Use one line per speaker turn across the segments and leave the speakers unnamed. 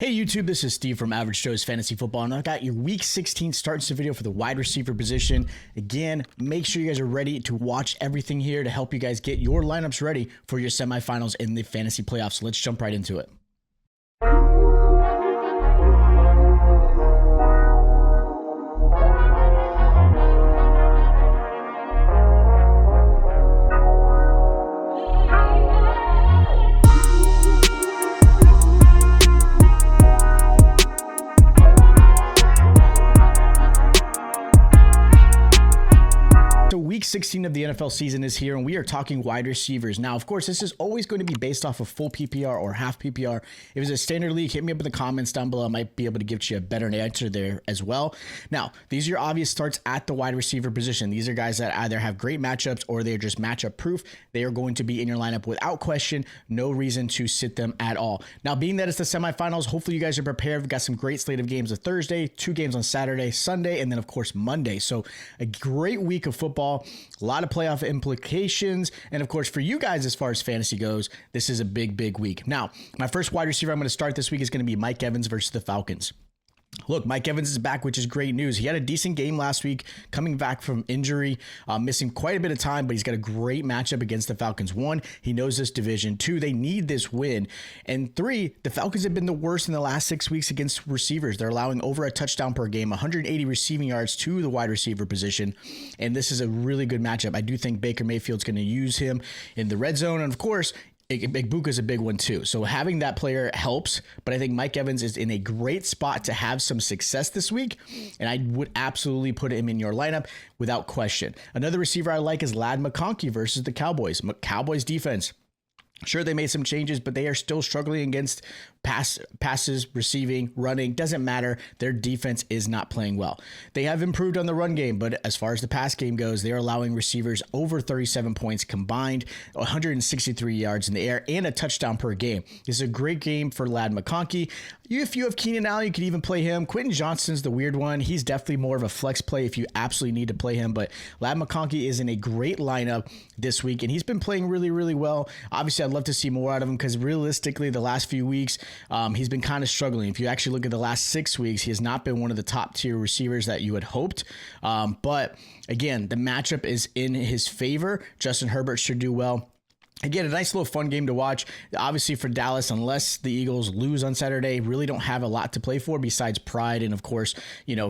Hey YouTube, this is Steve from Average Joe's Fantasy Football, and I got your Week 16 starts video for the wide receiver position. Again, make sure you guys are ready to watch everything here to help you guys get your lineups ready for your semifinals in the fantasy playoffs. So let's jump right into it. Week 16 of the NFL season is here, and we are talking wide receivers. Now, of course, this is always going to be based off of full PPR or half PPR. If it's a standard league, hit me up in the comments down below. I might be able to give you a better answer there as well. Now, these are your obvious starts at the wide receiver position. These are guys that either have great matchups or they're just matchup proof. They are going to be in your lineup without question. No reason to sit them at all. Now, being that it's the semifinals, hopefully you guys are prepared. We've got some great slate of games on Thursday, 2 games on Saturday, Sunday, and then, of course, Monday. So a great week of football. A lot of playoff implications. And of course, for you guys, as far as fantasy goes, this is a big week. Now, my first wide receiver I'm going to start this week is going to be Mike Evans versus the Falcons. Look, Mike Evans is back, which is great news. He had a decent game last week, coming back from injury, missing quite a bit of time, but he's got a great matchup against the Falcons. 1, he knows this division. 2, they need this win. And 3, the Falcons have been the worst in the last 6 weeks against receivers. They're allowing over a touchdown per game, 180 receiving yards to the wide receiver position. And this is a really good matchup. I do think Baker Mayfield's going to use him in the red zone. And of course, Puka is a big one too. So having that player helps, but I think Mike Evans is in a great spot to have some success this week, and I would absolutely put him in your lineup without question. Another receiver I like is McConkey versus the Cowboys. Cowboys defense. Sure, they made some changes, but they are still struggling against passes, receiving, running. Doesn't matter. Their defense is not playing well. They have improved on the run game, but as far as the pass game goes, they're allowing receivers over 37 points combined, 163 yards in the air, and a touchdown per game. This is a great game for McConkey. If you have Keenan Allen, you could even play him. Quentin Johnston's the weird one. He's definitely more of a flex play if you absolutely need to play him, but McConkey is in a great lineup this week, and he's been playing really well. Obviously, I'd love to see more out of him because realistically, the last few weeks, he's been kind of struggling. If you actually look at the last 6 weeks, he has not been one of the top tier receivers that you had hoped. But again, the matchup is in his favor. Justin Herbert should do well. Again, a nice little fun game to watch. Obviously for Dallas, unless the Eagles lose on Saturday, really don't have a lot to play for besides pride and, of course,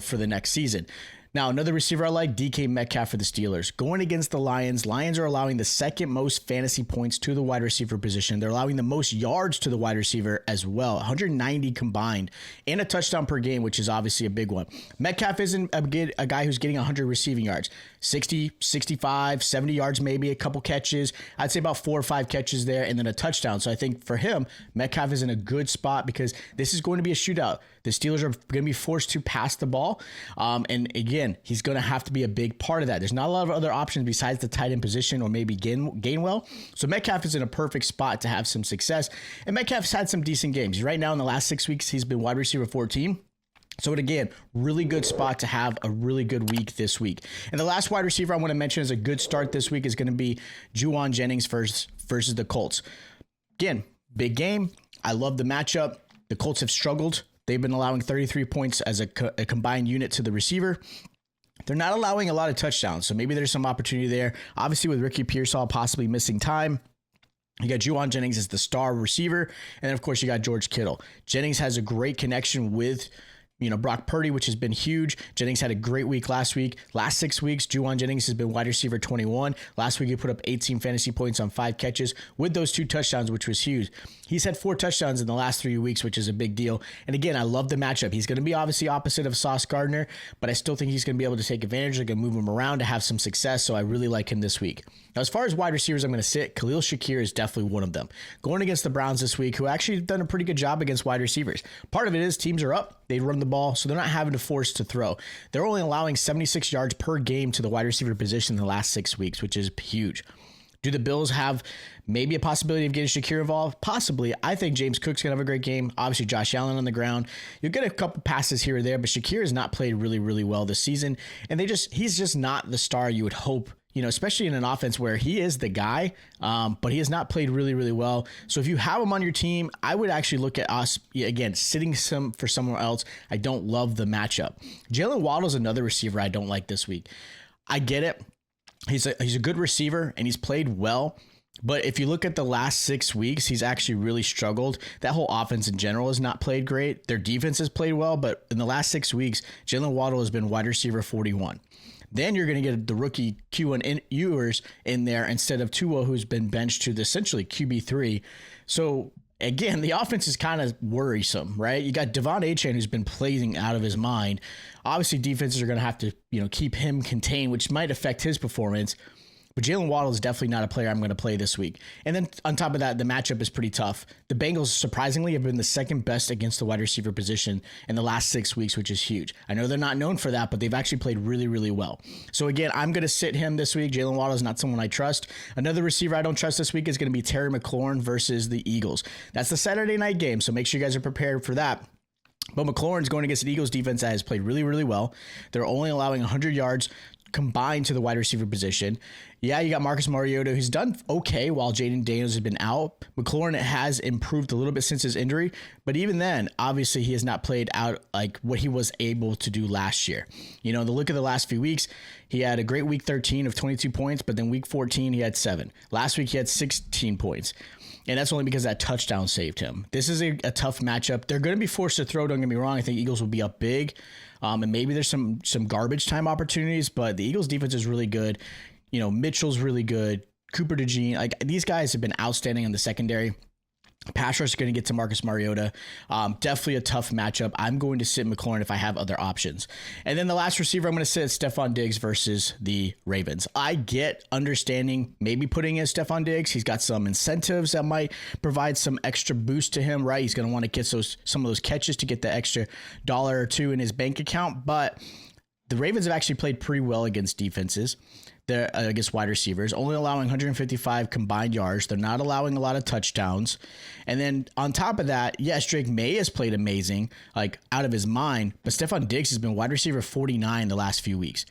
for the next season. Now, another receiver I like, DK Metcalf for the Steelers. Going against the Lions, Lions are allowing the second most fantasy points to the wide receiver position. They're allowing the most yards to the wide receiver as well, 190 combined, and a touchdown per game, which is obviously a big one. Metcalf isn't a guy who's getting 100 receiving yards. 60, 65, 70 yards maybe, a couple catches. I'd say about 4 or 5 catches there, and then a touchdown. So I think for him, Metcalf is in a good spot because this is going to be a shootout. The Steelers are going to be forced to pass the ball. And again, he's going to have to be a big part of that. There's not a lot of other options besides the tight end position or maybe Gainwell. So Metcalf is in a perfect spot to have some success. And Metcalf's had some decent games. Right now in the last 6 weeks, he's been wide receiver 14. So again, really good spot to have a really good week this week. And the last wide receiver I want to mention as a good start this week is going to be Jauan Jennings versus the Colts. Again, big game. I love the matchup. The Colts have struggled. They've been allowing 33 points as a combined unit to the receiver. They're not allowing a lot of touchdowns, so maybe there's some opportunity there. Obviously, with Ricky Pearsall possibly missing time, you got Jauan Jennings as the star receiver, and then, of course, you got George Kittle. Jennings has a great connection with Brock Purdy, which has been huge. Jennings had a great week last week. Last 6 weeks, Jauan Jennings has been wide receiver 21. Last week, he put up 18 fantasy points on 5 catches with those 2 touchdowns, which was huge. He's had 4 touchdowns in the last 3 weeks, which is a big deal. And again, I love the matchup. He's going to be obviously opposite of Sauce Gardner, but I still think he's going to be able to take advantage. They're going to move him around to have some success, so I really like him this week. Now, as far as wide receivers I'm going to sit, Khalil Shakir is definitely one of them. Going against the Browns this week, who actually done a pretty good job against wide receivers. Part of it is teams are up. They run the ball, so they're not having to force to throw. They're only allowing 76 yards per game to the wide receiver position in the last 6 weeks, which is huge. Do the Bills have maybe a possibility of getting Shakir involved? Possibly. I think James Cook's going to have a great game. Obviously, Josh Allen on the ground. You'll get a couple passes here or there, but Shakir has not played really well this season. And he's just not the star you would hope especially in an offense where he is the guy, but he has not played really, really well. So if you have him on your team, I would actually look at us, again, sitting some for somewhere else. I don't love the matchup. Jaylen Waddle is another receiver I don't like this week. I get it. He's a good receiver, and he's played well. But if you look at the last 6 weeks, he's actually really struggled. That whole offense in general has not played great. Their defense has played well, but in the last 6 weeks, Jaylen Waddle has been wide receiver 41. Then you're going to get the rookie Q1 Ewers in there instead of Tua, who's been benched to essentially QB3. So again, the offense is kind of worrisome, right? You got Devon Achane, who's been playing out of his mind. Obviously, defenses are going to have to keep him contained, which might affect his performance. But Jaylen Waddle is definitely not a player I'm going to play this week. And then on top of that, the matchup is pretty tough. The Bengals, surprisingly, have been the second best against the wide receiver position in the last 6 weeks, which is huge. I know they're not known for that, but they've actually played really, really well. So again, I'm going to sit him this week. Jaylen Waddle is not someone I trust. Another receiver I don't trust this week is going to be Terry McLaurin versus the Eagles. That's the Saturday night game, so make sure you guys are prepared for that. But McLaurin's going against an Eagles defense that has played really, really well. They're only allowing 100 yards combined to the wide receiver position. Yeah, you got Marcus Mariota, who's done okay while Jaden Daniels has been out. McLaurin has improved a little bit since his injury, but even then, obviously, he has not played out like what he was able to do last year. The look at the last few weeks, he had a great week 13 of 22 points, but then week 14, he had 7. Last week, he had 16 points. And that's only because that touchdown saved him. This is a tough matchup. They're going to be forced to throw, don't get me wrong. I think Eagles will be up big. And maybe there's some garbage time opportunities, but the Eagles defense is really good. Mitchell's really good. Cooper DeJean, these guys have been outstanding in the secondary. Pass rush is going to get to Marcus Mariota. Definitely a tough matchup. I'm going to sit McLaurin if I have other options. And then the last receiver I'm going to sit is Stefon Diggs versus the Ravens. I get understanding maybe putting in Stefon Diggs. He's got some incentives that might provide some extra boost to him, right? He's going to want to get some of those catches to get the extra $1 or $2 in his bank account. But the Ravens have actually played pretty well against defenses. They're against wide receivers, only allowing 155 combined yards. They're not allowing a lot of touchdowns. And then on top of that, yes, Drake May has played amazing, out of his mind, but Stefon Diggs has been wide receiver 49 the last few weeks.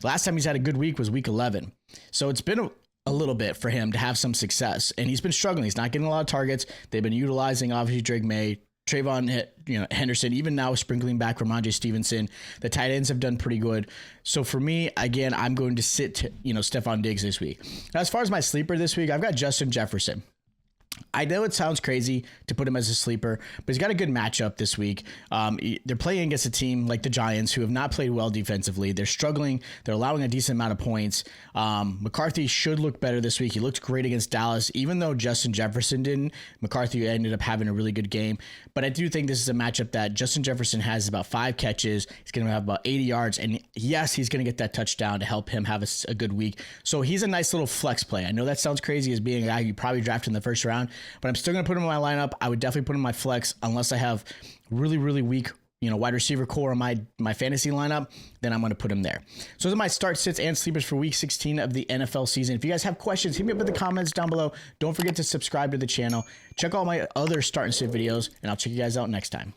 Last time he's had a good week was week 11. So it's been a little bit for him to have some success, and he's been struggling. He's not getting a lot of targets. They've been utilizing, obviously, Drake May, Trayvon Henderson, even now sprinkling back Ramondre Stevenson. The tight ends have done pretty good. So for me, again, I'm going to sit Stefon Diggs this week. Now, as far as my sleeper this week, I've got Justin Jefferson. I know it sounds crazy to put him as a sleeper, but he's got a good matchup this week. They're playing against a team like the Giants who have not played well defensively. They're struggling. They're allowing a decent amount of points. McCarthy should look better this week. He looked great against Dallas. Even though Justin Jefferson didn't, McCarthy ended up having a really good game. But I do think this is a matchup that Justin Jefferson has about 5 catches. He's going to have about 80 yards. And yes, he's going to get that touchdown to help him have a good week. So he's a nice little flex play. I know that sounds crazy as being a guy you probably drafted in the first round, but I'm still going to put him in my lineup. I would definitely put him in my flex unless I have really, really weak, wide receiver core in my fantasy lineup, then I'm going to put him there. So those are my start, sits, and sleepers for week 16 of the NFL season. If you guys have questions, hit me up in the comments down below. Don't forget to subscribe to the channel. Check all my other start and sit videos, and I'll check you guys out next time.